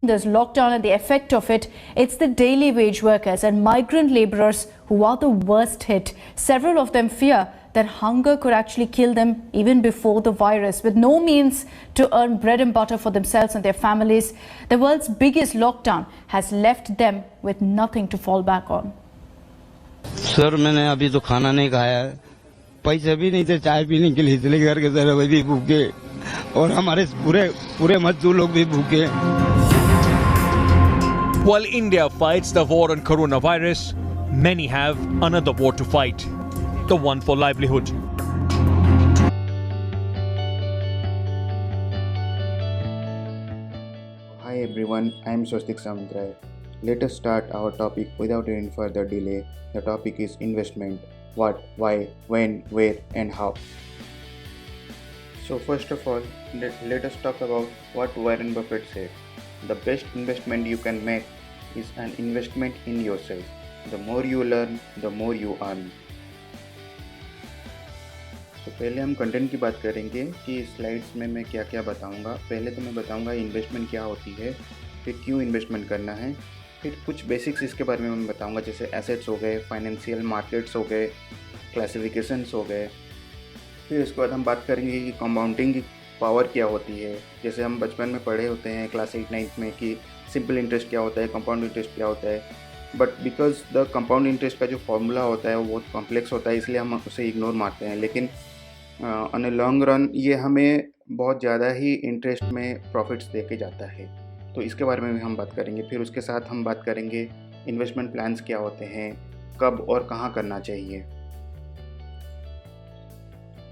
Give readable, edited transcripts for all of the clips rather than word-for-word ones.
This lockdown and the effect of it, it's the daily wage workers and migrant laborers who are the worst hit. Several of them fear that hunger could actually kill them even before the virus. With no means to earn bread and butter for themselves and their families, the world's biggest lockdown has left them with nothing to fall back on. Sir मैंने अभी तो खाना नहीं खाया है, पैसे भी नहीं थे चाय पीने के लिए, इसलिए घर के सर भी भूखे और हमारे पूरे मजदूर लोग भी भूखे। While India fights the war on coronavirus, many have another war to fight, the one for livelihood. Hi everyone, I am Swastik Samantray. Let us start our topic without any further delay. The topic is investment. What, why, when, where and how. So first of all, let us talk about what Warren Buffett said. The best investment you can make is an investment in yourself. The more you learn, the more you earn. तो पहले हम content की बात करेंगे कि slides में मैं क्या क्या बताऊंगा। पहले तो मैं बताऊंगा इन्वेस्टमेंट क्या होती है, फिर क्यों इन्वेस्टमेंट करना है, फिर कुछ बेसिक्स इसके बारे में मैं बताऊंगा, जैसे एसेट्स हो गए, फाइनेंशियल मार्केट्स हो गए, क्लासिफिकेशंस हो गए। फिर उसके बाद हम बात करेंगे कि कंपाउंडिंग की पावर क्या होती है। जैसे हम बचपन में पढ़े होते हैं क्लास 8-9 में कि सिंपल इंटरेस्ट क्या होता है, कंपाउंड इंटरेस्ट क्या होता है, but because the compound interest का जो फॉर्मूला होता है वो बहुत कॉम्प्लेक्स होता है, इसलिए हम उसे इग्नोर मारते हैं। लेकिन ऑन ए लॉन्ग रन ये हमें बहुत ज़्यादा ही इंटरेस्ट में प्रॉफिट्स दे के जाता है, तो इसके बारे में भी हम बात करेंगे। फिर उसके साथ हम बात करेंगे इन्वेस्टमेंट प्लान्स क्या होते हैं, कब और कहाँ करना चाहिए।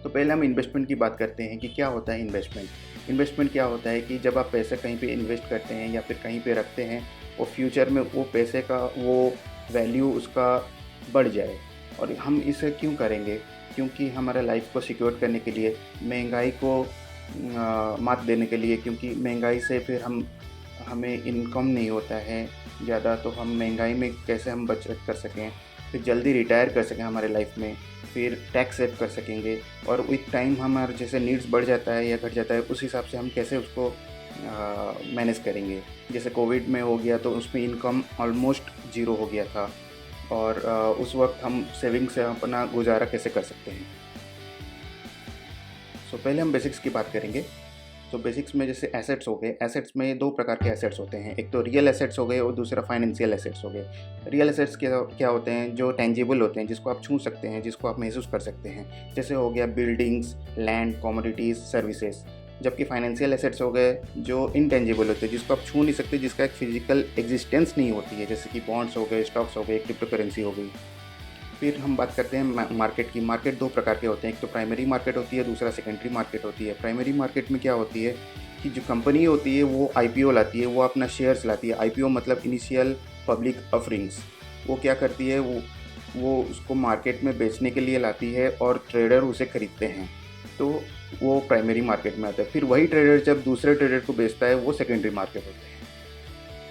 तो पहले हम इन्वेस्टमेंट की बात करते हैं कि क्या होता है इन्वेस्टमेंट। इन्वेस्टमेंट क्या होता है कि जब आप पैसे कहीं पे इन्वेस्ट करते हैं या फिर कहीं पे रखते हैं और फ्यूचर में वो पैसे का वो वैल्यू उसका बढ़ जाए। और हम इसे क्यों करेंगे? क्योंकि हमारा लाइफ को सिक्योर करने के लिए, महंगाई को मात देने के लिए, क्योंकि महंगाई से फिर हमें इनकम नहीं होता है ज़्यादा, तो हम महंगाई में कैसे हम बचत कर सकें, फिर जल्दी रिटायर कर सकें हमारे लाइफ में, फिर टैक्स सेव कर सकेंगे, और विथ टाइम हमारा जैसे नीड्स बढ़ जाता है या घट जाता है उस हिसाब से हम कैसे उसको मैनेज करेंगे। जैसे कोविड में हो गया तो उसमें इनकम ऑलमोस्ट ज़ीरो हो गया था, और उस वक्त हम सेविंग से अपना गुजारा कैसे कर सकते हैं। सो पहले हम बेसिक्स की बात करेंगे। तो बेसिक्स में जैसे एसेट्स हो गए, एसेट्स में दो प्रकार के एसेट्स होते हैं, एक तो रियल एसेट्स हो गए और दूसरा फाइनेंशियल एसेट्स हो गए। रियल एसेट्स क्या होते हैं? जो टेंजिबल होते हैं, जिसको आप छू सकते हैं, जिसको आप महसूस कर सकते हैं, जैसे हो गया बिल्डिंग्स, लैंड, कमोडिटीज़, सर्विसेज। जबकि फाइनेंशियल एसेट्स हो गए जो इनटेंजिबल होते हैं, जिसको आप छू नहीं सकते, जिसका एक फिजिकल एग्जिस्टेंस नहीं होती है, जैसे कि बॉन्ड्स हो गए, स्टॉक्स हो गए, क्रिप्टो करेंसी हो गई। फिर हम बात करते हैं मार्केट की। मार्केट दो प्रकार के होते हैं, एक तो प्राइमरी मार्केट होती है, दूसरा सेकेंडरी मार्केट होती है। प्राइमरी मार्केट में क्या होती है कि जो कंपनी होती है वो आईपीओ लाती है, वो अपना शेयर्स लाती है। आईपीओ मतलब इनिशियल पब्लिक ऑफरिंग्स। वो क्या करती है, वो उसको मार्केट में बेचने के लिए लाती है और ट्रेडर उसे खरीदते हैं, तो वो प्राइमरी मार्केट में आता है। फिर वही ट्रेडर जब दूसरे ट्रेडर को बेचता है वो सेकेंडरी मार्केट होते हैं।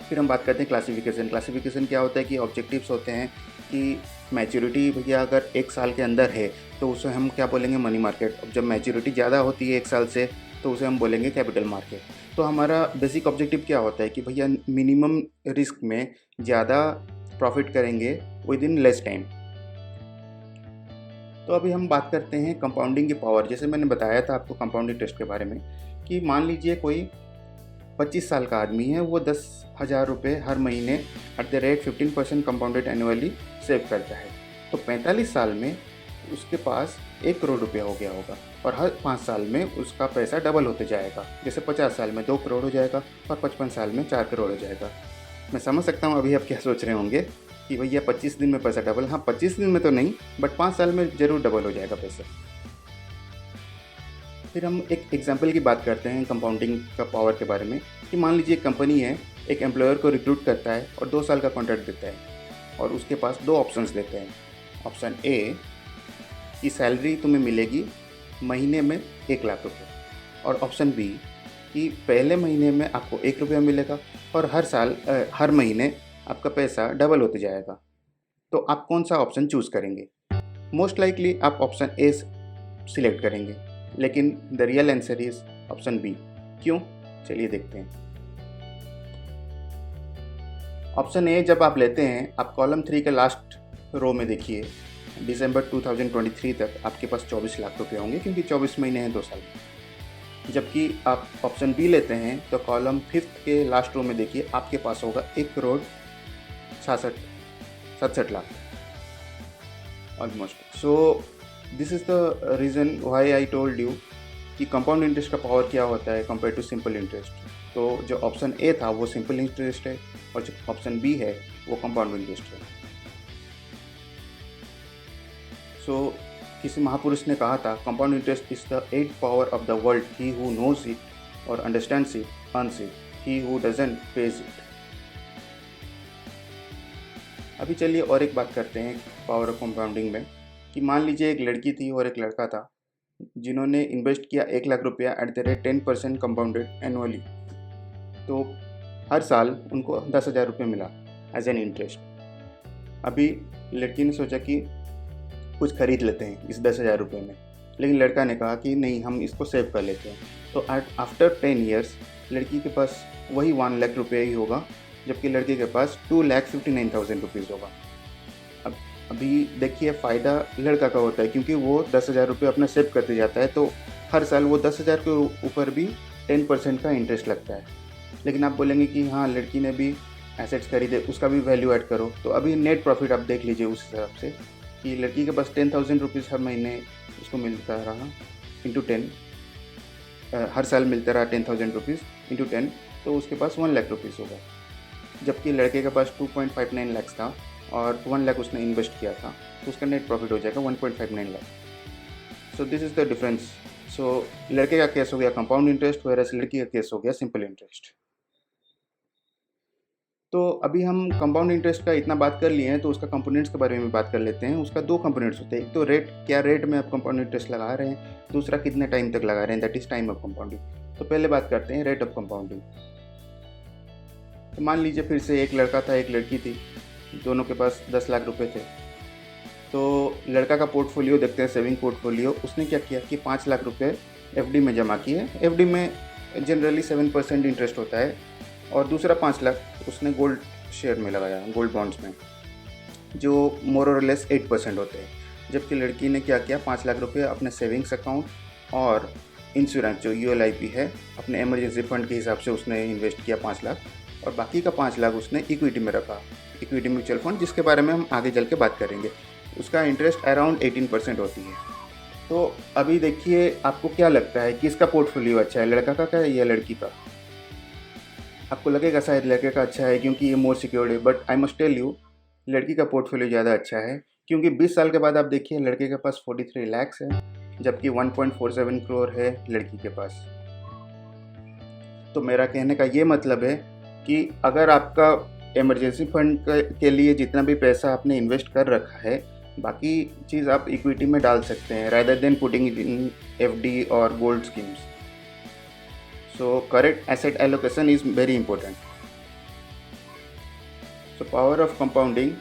फिर हम बात करते हैं क्लासिफिकेशन। क्लासिफिकेशन क्या होता है कि ऑब्जेक्टिव्स होते हैं कि मैच्योरिटी भैया अगर 1 साल के अंदर है तो उसे हम क्या बोलेंगे, मनी मार्केट। अब जब मैच्योरिटी ज़्यादा होती है 1 साल से तो उसे हम बोलेंगे कैपिटल मार्केट। तो हमारा बेसिक ऑब्जेक्टिव क्या होता है कि भैया मिनिमम रिस्क में ज़्यादा प्रॉफिट करेंगे विद इन लेस टाइम। तो अभी हम बात करते हैं कंपाउंडिंग की पावर। जैसे मैंने बताया था आपको कंपाउंड इंटरेस्ट के बारे में कि मान लीजिए कोई 25 साल का आदमी है, वो 10,000 रुपये हर महीने at the rate 15% compounded annually save करता है, तो 45 साल में उसके पास 1 करोड़ रुपया हो गया होगा, और हर 5 साल में उसका पैसा डबल होते जाएगा। जैसे 50 साल में 2 करोड़ हो जाएगा और 55 साल में 4 करोड़ हो जाएगा। मैं समझ सकता हूँ अभी आप क्या सोच रहे होंगे कि भैया 25 दिन में पैसा डबल। हाँ, 25 दिन में तो नहीं, बट 5 साल में ज़रूर डबल हो जाएगा पैसा। फिर हम एक एग्जाम्पल की बात करते हैं कंपाउंडिंग का पावर के बारे में कि मान लीजिए एक कंपनी है, एक एम्प्लॉयर को रिक्रूट करता है और 2 साल का कॉन्ट्रैक्ट देता है, और उसके पास 2 ऑप्शंस देते हैं। ऑप्शन ए की सैलरी तुम्हें मिलेगी महीने में 1 लाख रुपये, और ऑप्शन बी कि पहले महीने में आपको 1 रुपया मिलेगा और हर महीने आपका पैसा डबल होते जाएगा। तो आप कौन सा ऑप्शन चूज़ करेंगे? मोस्ट लाइकली आप ऑप्शन ए सिलेक्ट करेंगे, लेकिन the real answer is option B. क्यों? चलिए देखते हैं। ऑप्शन ए जब आप लेते हैं, आप कॉलम 3 के लास्ट रो में देखिए, दिसंबर 2023 तक आपके पास 24 लाख रुपए होंगे, क्योंकि 24 महीने हैं 2 साल। जबकि आप ऑप्शन बी लेते हैं तो कॉलम 5 के लास्ट रो में देखिए, आपके पास होगा 1,67 lakh almost. So this is the reason why I told you कि कंपाउंड इंटरेस्ट का पावर क्या होता है कंपेयर टू सिंपल इंटरेस्ट। तो जो ऑप्शन ए था वो सिंपल इंटरेस्ट है, और जो ऑप्शन बी है वो कंपाउंड इंटरेस्ट है। सो किसी महापुरुष ने कहा था, compound interest is the 8th power of the world, he who knows it और understands it earns it, he who doesn't pays it. अभी चलिए और एक बात करते हैं पावर ऑफ कंपाउंडिंग में, कि मान लीजिए एक लड़की थी और एक लड़का था जिन्होंने इन्वेस्ट किया 1 लाख रुपया at the rate 10% compounded annually. तो हर साल उनको 10,000 रुपये मिला एज एन इंटरेस्ट। अभी लड़की ने सोचा कि कुछ खरीद लेते हैं इस 10,000 रुपये में, लेकिन लड़का ने कहा कि नहीं, हम इसको सेव कर लेते हैं। तो आफ्टर 10 ईयर्स लड़की के पास वही 1 लाख रुपये ही होगा, जबकि लड़के के पास 2,59,000 रुपीज़ होगा। अब अभी देखिए फ़ायदा लड़का का होता है, क्योंकि वो 10,000 रुपये अपना सेव करते जाता है, तो हर साल वो 10,000 के ऊपर भी 10% का इंटरेस्ट लगता है। लेकिन आप बोलेंगे कि हाँ, लड़की ने भी एसेट्स खरीदे, उसका भी वैल्यू ऐड करो, तो अभी नेट प्रॉफिट आप देख लीजिए उस हिसाब से कि लड़की के पास 10,000 रुपीज़ हर महीने उसको मिलता रहा इंटू 10, हर साल मिलता रहा 10,000 रुपीज़ इंटू 10, तो उसके पास 1 लाख रुपीज़ होगा। जबकि लड़के के पास 2.59 लाख था और 1 लाख उसने इन्वेस्ट किया था, तो उसका नेट प्रॉफिट हो जाएगा 1.59 lakh. So this is the difference. So लड़के का केस हो गया कंपाउंड इंटरेस्ट, वेरएस लड़की का केस हो गया सिंपल इंटरेस्ट। तो अभी हम कंपाउंड इंटरेस्ट का इतना बात कर लिए हैं, तो उसका कंपोनेंट्स के बारे में बात कर लेते हैं। उसका 2 कंपोनेंट्स होते हैं, एक तो रेट, क्या रेट में आप कंपाउंड इंटरेस्ट लगा रहे हैं, दूसरा कितने टाइम तक लगा रहे हैं, that is time of compounding. तो पहले बात करते हैं रेट ऑफ कंपाउंडिंग। तो मान लीजिए फिर से एक लड़का था, एक लड़की थी, दोनों के पास 10 लाख रुपए थे। तो लड़का का पोर्टफोलियो देखते हैं, सेविंग पोर्टफोलियो। उसने क्या किया कि 5 लाख रुपए एफडी में जमा किए। एफडी में जनरली 7% इंटरेस्ट होता है, और दूसरा 5 लाख उसने गोल्ड शेयर में लगाया, गोल्ड बॉन्ड्स में, जो मोर और लेस 8% होते हैं। जबकि लड़की ने क्या किया, 5 लाख रुपए अपने सेविंग्स अकाउंट और इंश्योरेंस जो ULIP है, अपने इमरजेंसी फंड के हिसाब से उसने इन्वेस्ट किया 5 लाख, और बाकी का 5 लाख उसने इक्विटी में रखा, इक्विटी म्यूचुअल फंड, जिसके बारे में हम आगे चल के बात करेंगे। उसका इंटरेस्ट अराउंड 18% होती है। तो अभी देखिए आपको क्या लगता है, किसका पोर्टफोलियो अच्छा है, लड़का का या लड़की का? आपको लगेगा शायद लड़के का अच्छा है क्योंकि ये मोर सिक्योर्ड है, but I must tell you लड़की का पोर्टफोलियो ज़्यादा अच्छा है, क्योंकि 20 साल के बाद आप देखिए लड़के के पास 43 लाख है, जबकि 1.47 करोड़ है लड़की के पास। तो मेरा कहने का ये मतलब है कि अगर आपका इमरजेंसी फंड के लिए जितना भी पैसा आपने इन्वेस्ट कर रखा है, बाकी चीज़ आप इक्विटी में डाल सकते हैं rather than putting it in FD और gold schemes. So correct asset allocation is very important. So power of compounding,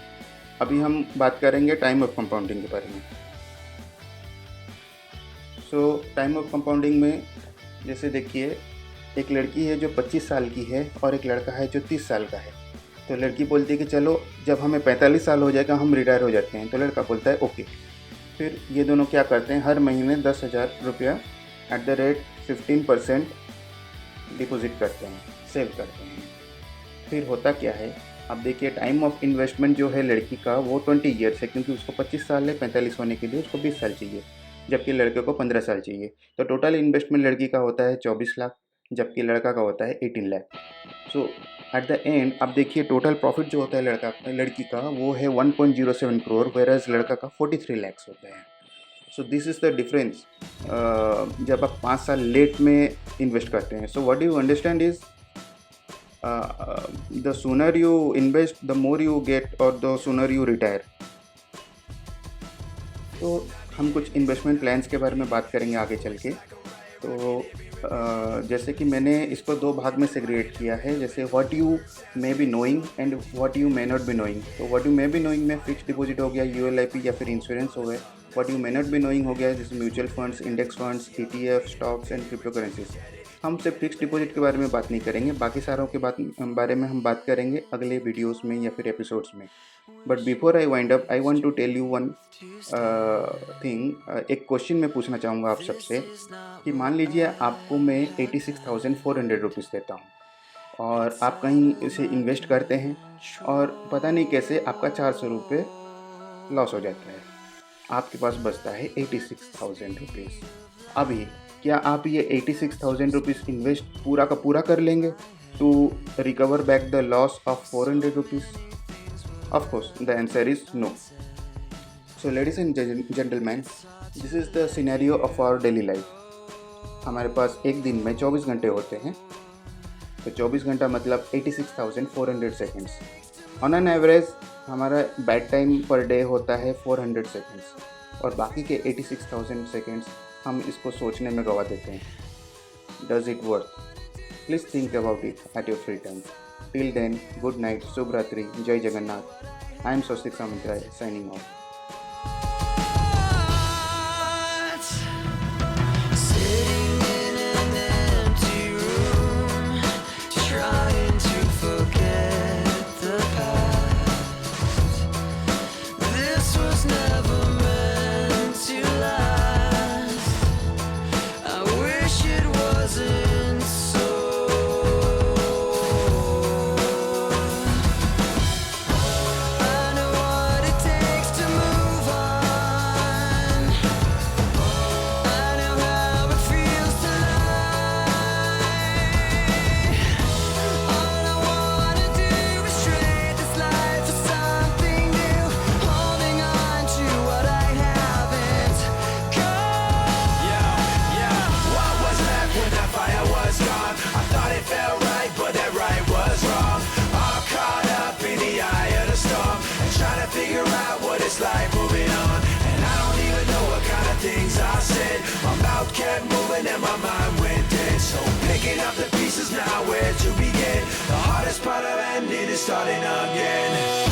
अभी हम बात करेंगे टाइम ऑफ कंपाउंडिंग के बारे में। So टाइम ऑफ कंपाउंडिंग में जैसे देखिए एक लड़की है जो 25 साल की है और एक लड़का है जो 30 साल का है। तो लड़की बोलती है कि चलो जब हमें 45 साल हो जाएगा हम रिटायर हो जाते हैं। तो लड़का बोलता है ओके। फिर ये दोनों क्या करते हैं, हर महीने 10,000 रुपया एट द रेट 15% डिपॉजिट करते हैं, सेव करते हैं। फिर होता क्या है, अब देखिए टाइम ऑफ इन्वेस्टमेंट जो है लड़की का वो 20 ईयर्स है, क्योंकि उसको 25 साल है, 45 होने के लिए उसको 20 साल चाहिए, जबकि लड़के को 15 साल चाहिए। तो टोटल इन्वेस्टमेंट लड़की का होता है 24 लाख, जबकि लड़का का होता है 18 लाख। सो एट द एंड आप देखिए टोटल प्रॉफिट जो होता है लड़की का वो है 1.07 करोड़, वेरएज लड़का का 43 लाख होता है। सो दिस इज़ द डिफरेंस जब आप 5 साल लेट में इन्वेस्ट करते हैं। So what you understand is the sooner you invest the more you get और द सूनर यू रिटायर। तो हम कुछ इन्वेस्टमेंट प्लान्स के बारे में बात करेंगे आगे चल के। तो जैसे कि मैंने इसको 2 भाग में सेग्रीगेट किया है, जैसे what you may be knowing and what you may not be knowing. तो what you may be knowing में फिक्स डिपॉजिट हो गया, ULIP या फिर इंश्योरेंस हो गए। What you may not be knowing हो गया जैसे mutual funds, index funds, ETF, stocks and crypto currencies. हम सिर्फ फिक्स डिपॉजिट के बारे में बात नहीं करेंगे, बाकी सारों के बारे में हम बात करेंगे अगले वीडियोस में या फिर एपिसोड्स में। But before I wind up, I want to tell you one thing. एक क्वेश्चन मैं पूछना चाहूँगा आप सबसे कि मान लीजिए आपको मैं 86,400 रुपीज़ देता हूँ और आप कहीं इसे इन्वेस्ट करते हैं और पता नहीं कैसे आपका 400 रुपये लॉस हो जाता है, आपके पास बचता है 86,000 रुपीज़। अभी क्या आप ये 86,000 रुपीज़ इन्वेस्ट पूरा का पूरा कर लेंगे to recover back the loss of 400 rupees? Of course the answer is no. So ladies and gentleman, this is the scenario of our daily life. हमारे पास एक दिन में 24 घंटे होते हैं, तो 24 घंटा मतलब 86,400 सेकेंड्स। ऑन एन एवरेज हमारा बैड टाइम पर डे होता है 400 सेकेंड्स और बाकी के 86,000 सेकेंड्स हम इसको सोचने में गवा देते हैं। Does it worth? Please think about it at your free time. Till then, good night, शुभ रात्रि, जय Jagannath. I am Swastik Samantaray signing off. Like moving on, and I don't even know what kind of things I said. My mouth kept moving and my mind went dead. So picking up the pieces now, where to begin? The hardest part of ending is starting again.